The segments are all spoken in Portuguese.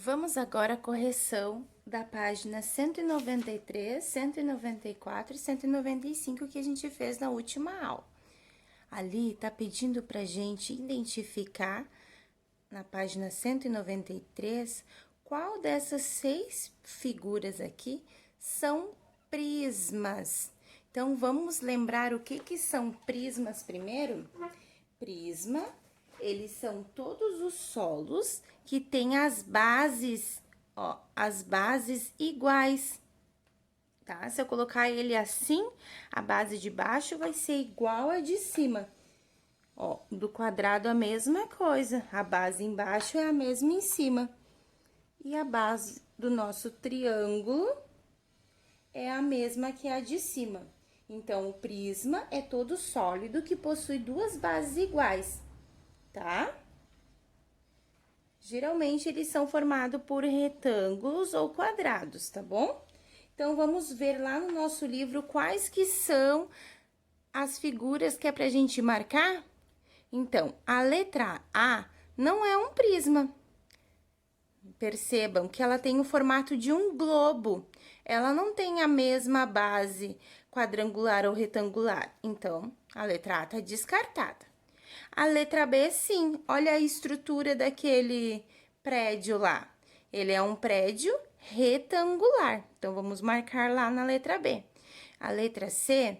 Vamos agora à correção da página 193, 194 e 195 que a gente fez na última aula. Ali tá pedindo pra gente identificar, na página 193, qual dessas 6 figuras aqui são prismas. Então, vamos lembrar o que são prismas primeiro? Prisma, eles são todos os solos que têm as bases, ó, as bases iguais, tá? Se eu colocar ele assim, a base de baixo vai ser igual a de cima. Ó, do quadrado a mesma coisa, a base embaixo é a mesma em cima. E a base do nosso triângulo é a mesma que a de cima. Então, o prisma é todo sólido que possui duas bases iguais, tá? Geralmente, eles são formados por retângulos ou quadrados, tá bom? Então, vamos ver lá no nosso livro quais que são as figuras que é pra gente marcar. Então, a letra A não é um prisma. Percebam que ela tem o formato de um globo. Ela não tem a mesma base quadrangular ou retangular. Então, a letra A tá descartada. A letra B, sim. Olha a estrutura daquele prédio lá. Ele é um prédio retangular. Então, vamos marcar lá na letra B. A letra C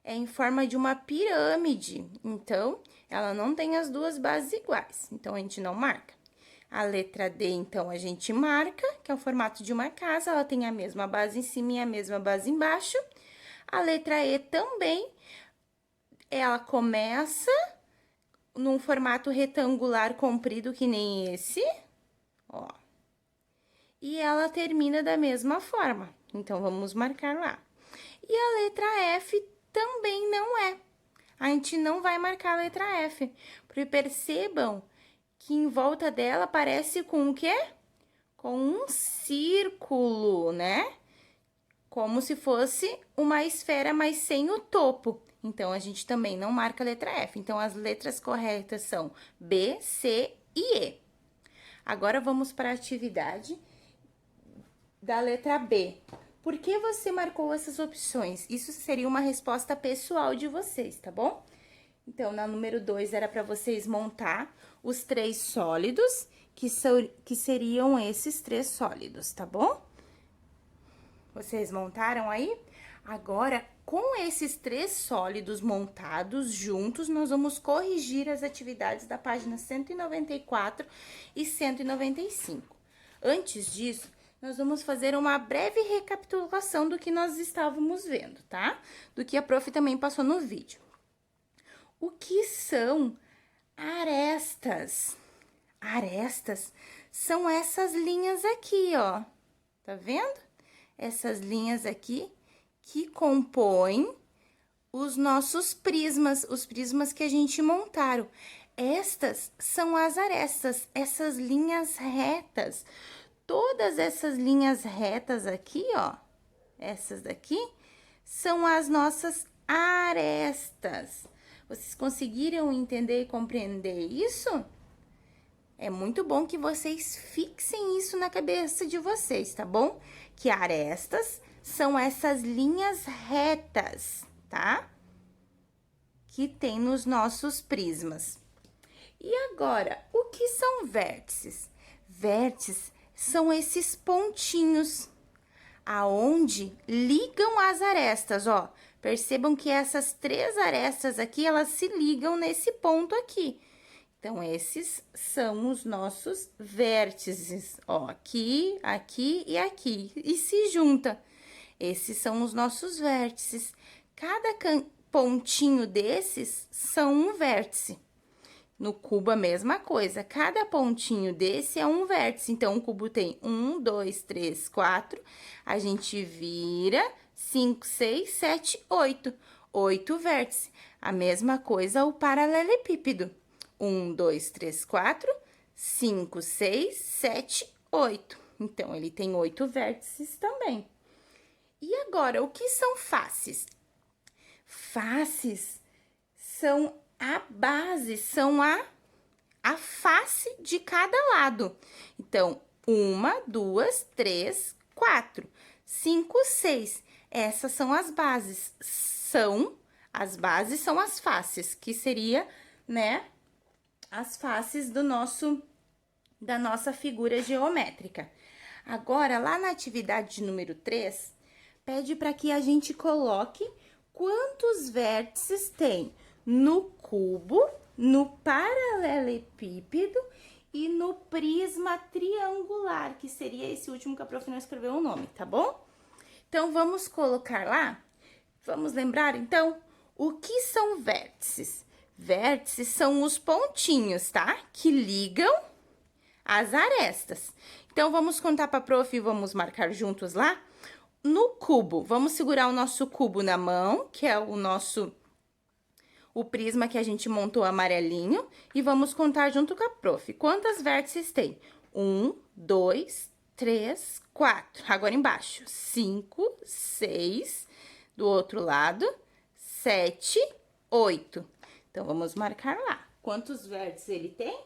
é em forma de uma pirâmide. Então, ela não tem as duas bases iguais. Então, a gente não marca. A letra D, então, a gente marca, que é o formato de uma casa, ela tem a mesma base em cima e a mesma base embaixo. A letra E também, ela começa num formato retangular comprido que nem esse, ó. E ela termina da mesma forma, então, vamos marcar lá. E a letra F também não é. A gente não vai marcar a letra F, porque percebam que em volta dela parece com o quê? Com um círculo, né? Como se fosse uma esfera, mas sem o topo. Então, a gente também não marca a letra F. Então, as letras corretas são B, C e E. Agora, vamos para a atividade da letra B. Por que você marcou essas opções? Isso seria uma resposta pessoal de vocês, tá bom? Então, na número 2, era para vocês montar os 3 sólidos, que seriam esses 3 sólidos, tá bom? Vocês montaram aí? Agora, com esses 3 sólidos montados juntos, nós vamos corrigir as atividades da página 194 e 195. Antes disso, nós vamos fazer uma breve recapitulação do que nós estávamos vendo, tá? Do que a prof também passou no vídeo. O que são arestas? Arestas são essas linhas aqui, ó. Tá vendo? Essas linhas aqui que compõem os nossos prismas, os prismas que a gente montaram. Estas são as arestas, essas linhas retas. Todas essas linhas retas aqui, ó, essas daqui, são as nossas arestas. Vocês conseguiram entender e compreender isso? É muito bom que vocês fixem isso na cabeça de vocês, tá bom? Que arestas são essas linhas retas, tá? Que tem nos nossos prismas. E agora, o que são vértices? Vértices são esses pontinhos aonde ligam as arestas, ó. Percebam que essas 3 arestas aqui, elas se ligam nesse ponto aqui. Então, esses são os nossos vértices, ó, aqui, aqui e aqui, e se junta. Esses são os nossos vértices. Cada pontinho desses são um vértice. No cubo, a mesma coisa. Cada pontinho desse é um vértice. Então, o cubo tem 1, 2, 3, 4. A gente vira 5, 6, 7, 8. 8 vértices. A mesma coisa o paralelepípedo. 1, 2, 3, 4, 5, 6, 7, 8. Então, ele tem 8 vértices também. E agora, o que são faces? Faces são a base, são a face de cada lado. Então, 1, 2, 3, 4, 5, 6. Essas são as bases. As bases são as faces, que seria, né, as faces da nossa figura geométrica. Agora, lá na atividade número 3, pede para que a gente coloque quantos vértices tem no cubo, no paralelepípedo e no prisma triangular, que seria esse último que a prof não escreveu o nome, tá bom? Então, vamos colocar lá. Vamos lembrar, então, o que são vértices? Vértices são os pontinhos, tá? Que ligam as arestas. Então, vamos contar para a prof e vamos marcar juntos lá? No cubo, vamos segurar o nosso cubo na mão, que é o prisma que a gente montou amarelinho, e vamos contar junto com a prof. Quantas vértices tem? 1, 2, 3, 4. Agora embaixo. 5, 6. Do outro lado, 7, 8. Então, vamos marcar lá. Quantos vértices ele tem?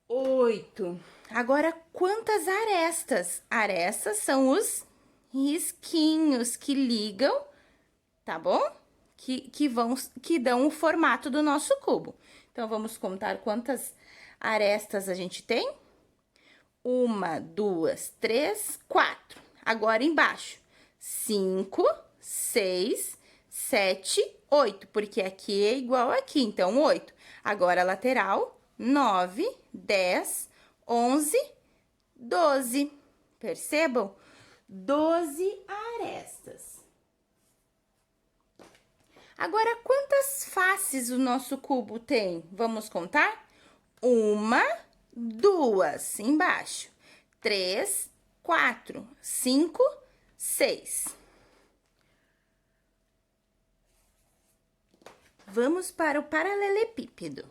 8. Agora, quantas arestas? Arestas são os risquinhos que ligam, tá bom? Que dão o formato do nosso cubo. Então, vamos contar quantas arestas a gente tem? 1, 2, 3, 4. Agora, embaixo. 5, 6, 7, 8. Porque aqui é igual aqui, então, 8. Agora, lateral, 9, 10, 11, 12. Percebam? 12 arestas. Agora, quantas faces o nosso cubo tem? Vamos contar? 1, 2, embaixo. 3, 4, 5, 6. Vamos para o paralelepípedo.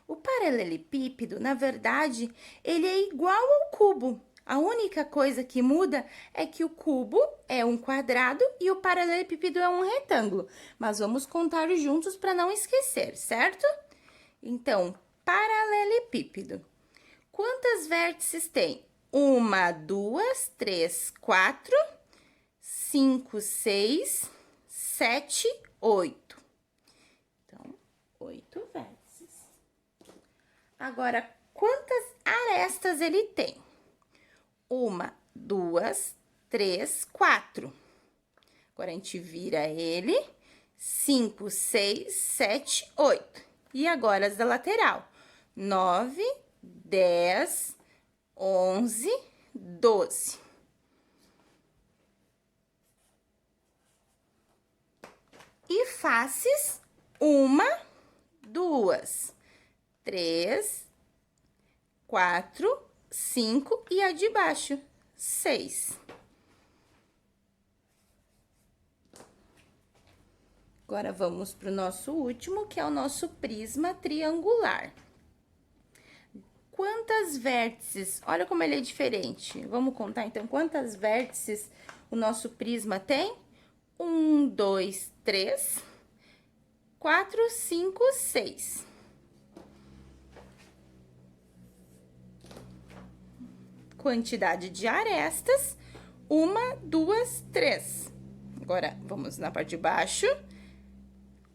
O paralelepípedo, na verdade, ele é igual ao cubo. A única coisa que muda é que o cubo é um quadrado e o paralelepípedo é um retângulo. Mas vamos contar juntos para não esquecer, certo? Então, paralelepípedo. Quantas vértices tem? 1, 2, 3, 4, 5, 6, 7, 8. Então, 8 vértices. Agora, quantas arestas ele tem? 1, 2, 3, 4. Agora, a gente vira ele. 5, 6, 7, 8. E agora, as da lateral. 9, 10, 11, 12. E faces, 1, 2, 3, 4, 5 e a de baixo, 6. Agora, vamos para o nosso último, que é o nosso prisma triangular. Quantas vértices? Olha como ele é diferente. Vamos contar, então, quantas vértices o nosso prisma tem? 1, 2, 3, 4, 5, 6. Quantidade de arestas, 1, 2, 3. Agora, vamos na parte de baixo.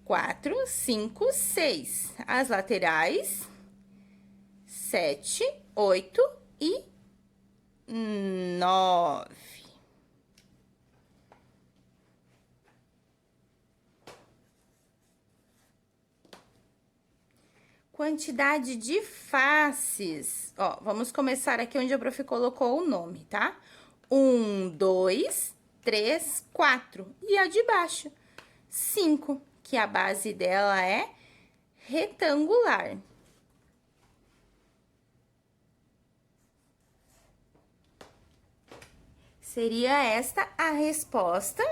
4, 5, 6. As laterais, 7, 8 e 9. Quantidade de faces. Ó, vamos começar aqui onde a prof colocou o nome, tá? 1, 2, 3, 4. E a de baixo, 5, que a base dela é retangular. Seria esta a resposta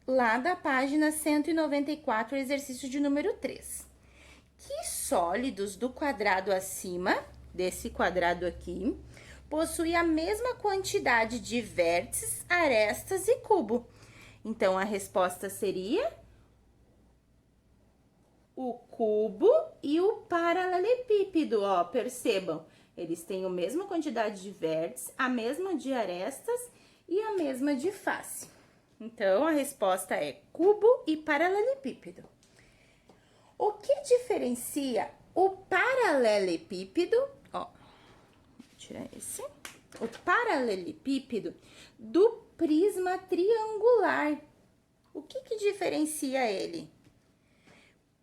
lá da página 194, exercício de número 3. Que sólidos do quadrado acima, desse quadrado aqui, possui a mesma quantidade de vértices, arestas e cubo? Então, a resposta seria o cubo e o paralelepípedo, ó, percebam. Eles têm a mesma quantidade de vértices, a mesma de arestas e a mesma de face. Então, a resposta é cubo e paralelepípedo. O que diferencia o paralelepípedo, ó, vou tirar esse, o paralelepípedo do prisma triangular? O que diferencia ele?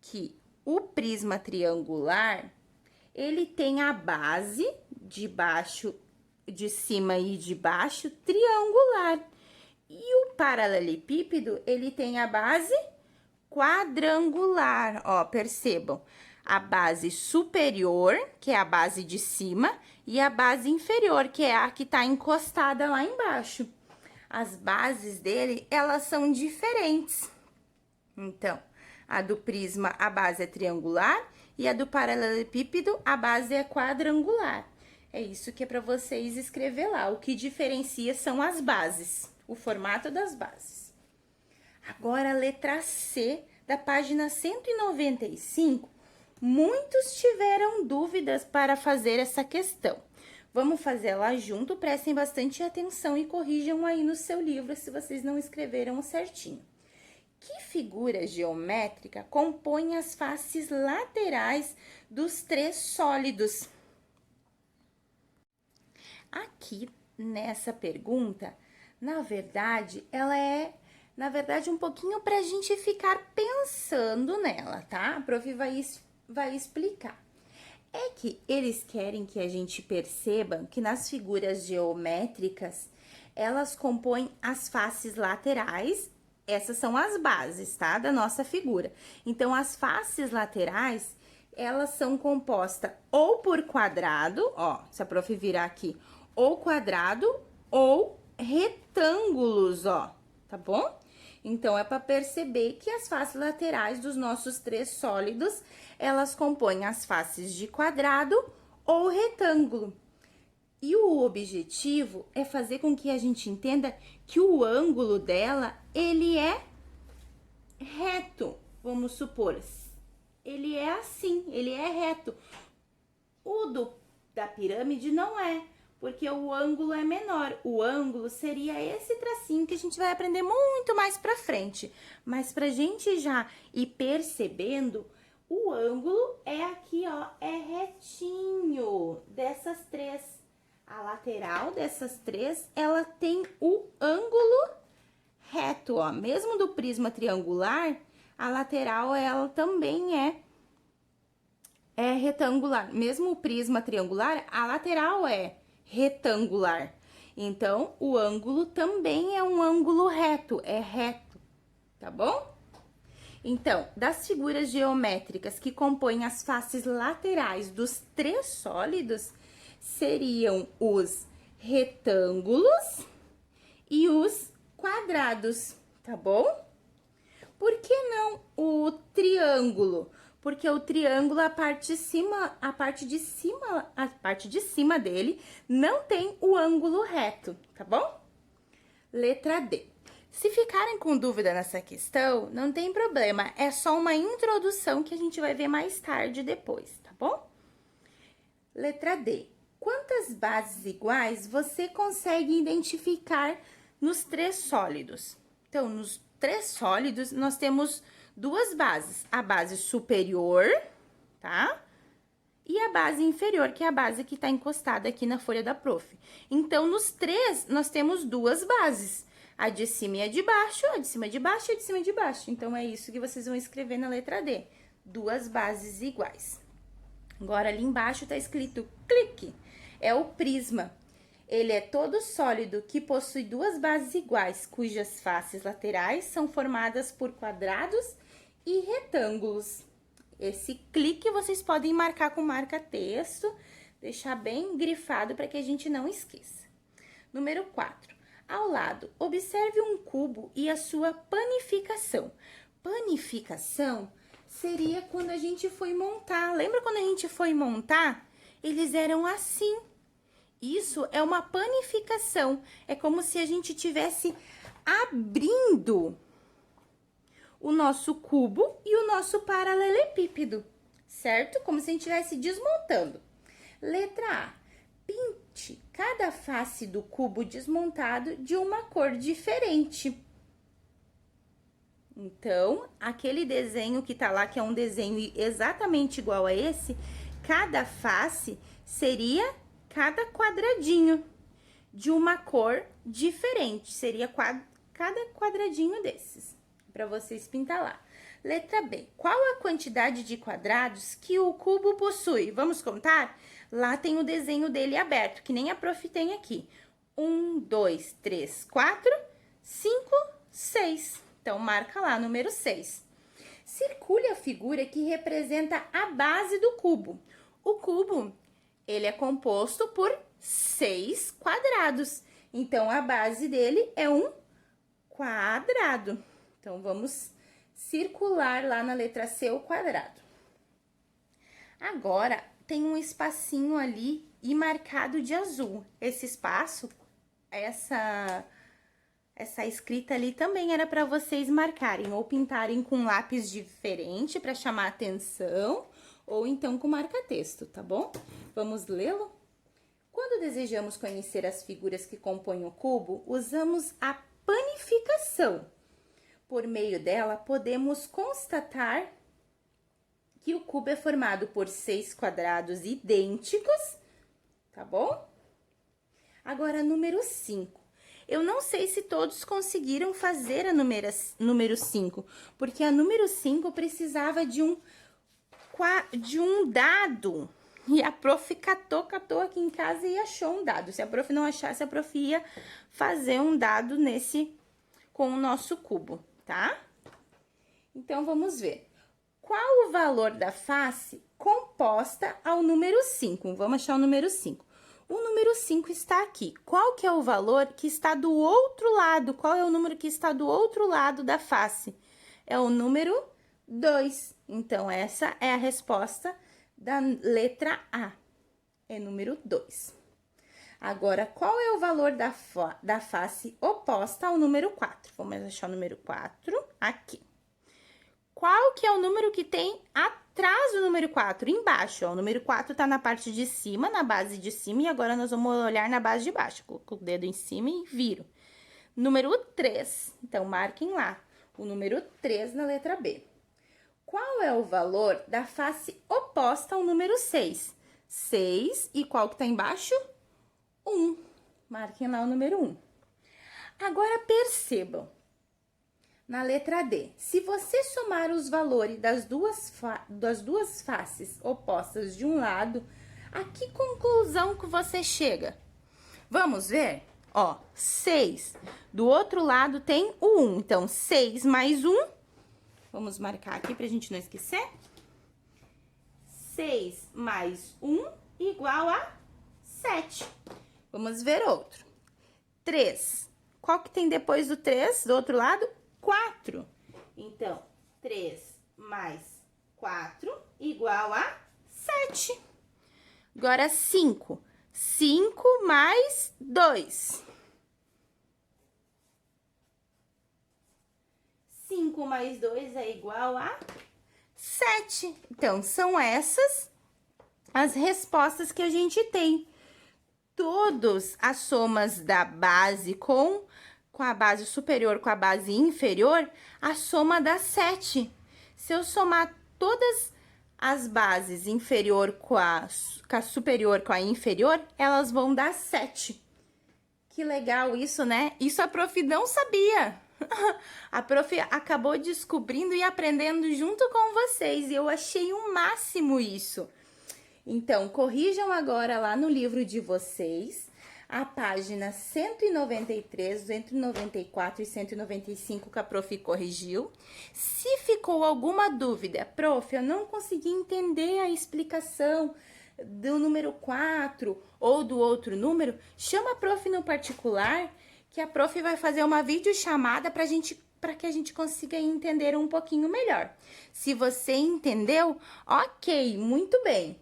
Que o prisma triangular, ele tem a base de baixo, de cima e de baixo triangular. E o paralelepípedo, ele tem a base quadrangular, ó, percebam. A base superior, que é a base de cima, e a base inferior, que é a que tá encostada lá embaixo. As bases dele, elas são diferentes. Então, a do prisma, a base é triangular, e a do paralelepípedo, a base é quadrangular. É isso que é para vocês escrever lá. O que diferencia são as bases, o formato das bases. Agora, a letra C, da página 195, muitos tiveram dúvidas para fazer essa questão. Vamos fazer ela junto, prestem bastante atenção e corrijam aí no seu livro se vocês não escreveram certinho. Que figura geométrica compõe as faces laterais dos três sólidos? Aqui, nessa pergunta, na verdade, ela é, um pouquinho para a gente ficar pensando nela, tá? A prof vai explicar. É que eles querem que a gente perceba que nas figuras geométricas, elas compõem as faces laterais. Essas são as bases, tá? Da nossa figura. Então, as faces laterais, elas são compostas ou por quadrado, ó, se a prof virar aqui, ou quadrado ou retângulos, ó, tá bom? Então, é para perceber que as faces laterais dos nossos três sólidos, elas compõem as faces de quadrado ou retângulo. E o objetivo é fazer com que a gente entenda que o ângulo dela, ele é reto, vamos supor. Ele é assim, ele é reto. O da pirâmide não é, porque o ângulo é menor. O ângulo seria esse tracinho que a gente vai aprender muito mais pra frente. Mas pra gente já ir percebendo, o ângulo é aqui, ó, é retinho dessas três. A lateral dessas três, ela tem o ângulo reto, ó. Mesmo do prisma triangular, a lateral, ela também é retangular. Mesmo o prisma triangular, a lateral é retangular. Então, o ângulo também é um ângulo reto, é reto, tá bom? Então, das figuras geométricas que compõem as faces laterais dos três sólidos, seriam os retângulos e os quadrados, tá bom? Por que não o triângulo? Porque o triângulo, a parte de cima dele não tem o ângulo reto, tá bom? Letra D. Se ficarem com dúvida nessa questão, não tem problema, é só uma introdução que a gente vai ver mais tarde depois, tá bom? Letra D. Quantas bases iguais você consegue identificar nos três sólidos? Então, nos três sólidos, nós temos duas bases. A base superior, tá? E a base inferior, que é a base que tá encostada aqui na folha da prof. Então, nos três, nós temos duas bases. A de cima e a de baixo, a de cima de baixo e a de cima de baixo. Então, é isso que vocês vão escrever na letra D. Duas bases iguais. Agora, ali embaixo tá escrito clique. É o prisma. Ele é todo sólido que possui duas bases iguais, cujas faces laterais são formadas por quadrados e retângulos. Esse clique vocês podem marcar com marca-texto, deixar bem grifado para que a gente não esqueça. Número 4. Ao lado, observe um cubo e a sua panificação. Panificação seria quando a gente foi montar. Lembra quando a gente foi montar? Eles eram assim. Isso é uma panificação. É como se a gente tivesse abrindo o nosso cubo e o nosso paralelepípedo, certo? Como se a gente estivesse desmontando. Letra A. Pinte cada face do cubo desmontado de uma cor diferente. Então, aquele desenho que tá lá, que é um desenho exatamente igual a esse, cada face seria cada quadradinho de uma cor diferente. Seria cada quadradinho desses, para vocês pintar lá. Letra B. Qual a quantidade de quadrados que o cubo possui? Vamos contar? Lá tem o desenho dele aberto, que nem a prof tem aqui. 1, 2, 3, 4, 5, 6. Então, marca lá, número 6. Circule a figura que representa a base do cubo. O cubo, ele é composto por 6 quadrados. Então, a base dele é um quadrado. Então, vamos circular lá na letra C o quadrado. Agora, tem um espacinho ali e marcado de azul. Esse espaço, essa escrita ali também era para vocês marcarem ou pintarem com lápis diferente para chamar atenção ou então com marca-texto, tá bom? Vamos lê-lo? Quando desejamos conhecer as figuras que compõem o cubo, usamos a panificação. Por meio dela, podemos constatar que o cubo é formado por 6 quadrados idênticos, tá bom? Agora, número 5. Eu não sei se todos conseguiram fazer a número 5, porque a número 5 precisava de um dado. E a prof catou aqui em casa e achou um dado. Se a prof não achasse, a prof ia fazer um dado com o nosso cubo, tá? Então, vamos ver. Qual o valor da face composta ao número 5? Vamos achar o número 5. O número 5 está aqui. Qual que é o valor que está do outro lado? Qual é o número que está do outro lado da face? É o número 2. Então, essa é a resposta da letra A. É número 2. Agora, qual é o valor da face oposta ao número 4? Vamos achar o número 4 aqui. Qual que é o número que tem atrás do número 4? Embaixo, ó. O número 4 tá na parte de cima, na base de cima, e agora nós vamos olhar na base de baixo. Coloco o dedo em cima e viro. Número 3. Então, marquem lá o número 3 na letra B. Qual é o valor da face oposta ao número 6? 6 e qual que tá embaixo? 1. Marquem lá o número 1. Agora, percebam. Na letra D, se você somar os valores das duas faces opostas de um lado, a que conclusão que você chega? Vamos ver? Ó, 6. Do outro lado tem o 1. Então, 6 mais 1. Vamos marcar aqui pra gente não esquecer. 6 mais 1 igual a 7. Vamos ver outro. 3. Qual que tem depois do 3, do outro lado? 4. Então, 3 mais 4 igual a 7. Agora, 5. 5 mais 2. 5 mais 2 é igual a 7. Então, são essas as respostas que a gente tem. Todas as somas da base com a base superior com a base inferior, a soma dá 7. Se eu somar todas as bases inferior com a superior com a inferior, elas vão dar 7. Que legal isso, né? Isso a prof não sabia. A prof acabou descobrindo e aprendendo junto com vocês, e eu achei o máximo isso. Então, corrijam agora lá no livro de vocês, a página 193, 194 e 195 que a prof corrigiu. Se ficou alguma dúvida, prof, eu não consegui entender a explicação do número 4 ou do outro número, chama a prof no particular, que a prof vai fazer uma videochamada para que a gente consiga entender um pouquinho melhor. Se você entendeu, ok, muito bem.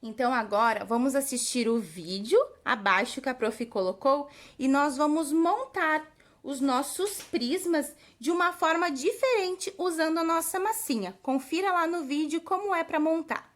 Então, agora, vamos assistir o vídeo abaixo que a prof colocou e nós vamos montar os nossos prismas de uma forma diferente usando a nossa massinha. Confira lá no vídeo como é para montar.